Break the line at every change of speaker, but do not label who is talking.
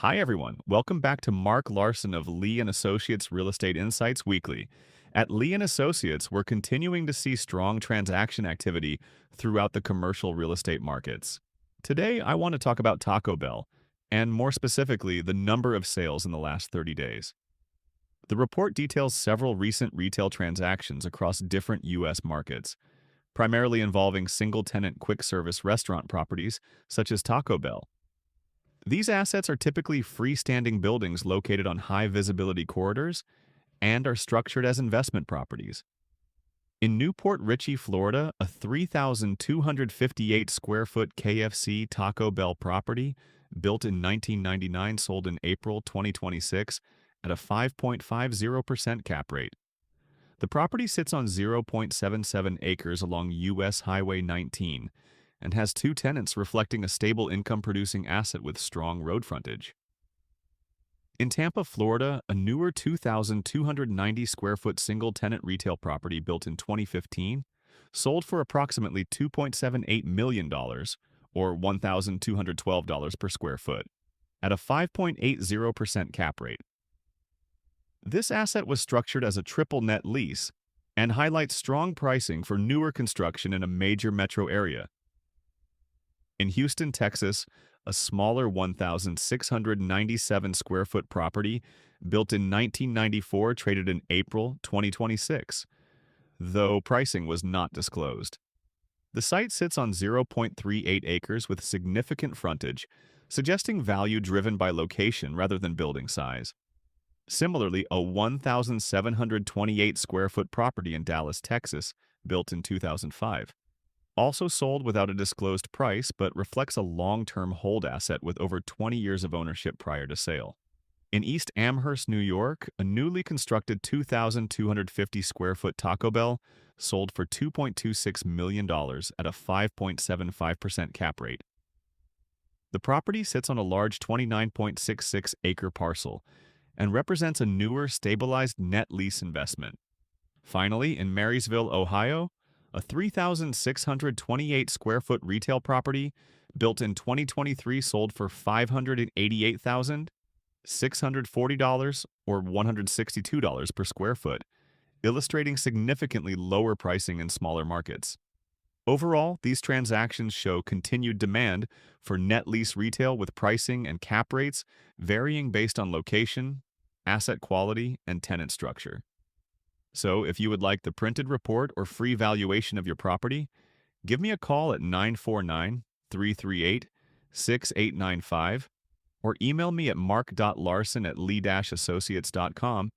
Hi everyone. Welcome back to Mark Larson of Lee and Associates Real Estate Insights Weekly. At Lee and Associates, we're continuing to see strong transaction activity throughout the commercial real estate markets. Today, I want to talk about Taco Bell, and more specifically, the number of sales in the last 30 days. The report details several recent retail transactions across different U.S. markets, primarily involving single-tenant quick-service restaurant properties such as Taco Bell. These assets are typically freestanding buildings located on high-visibility corridors and are structured as investment properties. In Newport Richey, Florida, a 3,258 square foot KFC Taco Bell property, built in 1999, sold in April 2026 at a 5.50% cap rate. The property sits on 0.77 acres along U.S. Highway 19 and has two tenants, reflecting a stable income-producing asset with strong road frontage. In Tampa, Florida, a newer 2,290 square foot single-tenant retail property built in 2015 sold for approximately $2.78 million, or $1,212 per square foot, at a 5.80% cap rate. This asset was structured as a triple net lease and highlights strong pricing for newer construction in a major metro area. In Houston, Texas, a smaller 1,697 square foot property built in 1994 traded in April 2026, though pricing was not disclosed. The site sits on 0.38 acres with significant frontage, suggesting value driven by location rather than building size. Similarly, a 1,728 square foot property in Dallas, Texas, built in 2005, also sold without a disclosed price but reflects a long-term hold asset with over 20 years of ownership prior to sale. In East Amherst, New York, a newly constructed 2,250 square foot Taco Bell sold for $2.26 million at a 5.75% cap rate. The property sits on a large 29.66 acre parcel and represents a newer, stabilized net lease investment. Finally, in Marysville, Ohio, a 3,628 square foot retail property built in 2023 sold for $588,640 or $162 per square foot, illustrating significantly lower pricing in smaller markets. Overall, these transactions show continued demand for net lease retail, with pricing and cap rates varying based on location, asset quality, and tenant structure. So, if you would like the printed report or free valuation of your property, give me a call at 949-338-6895 or email me at mark.larson@lee-associates.com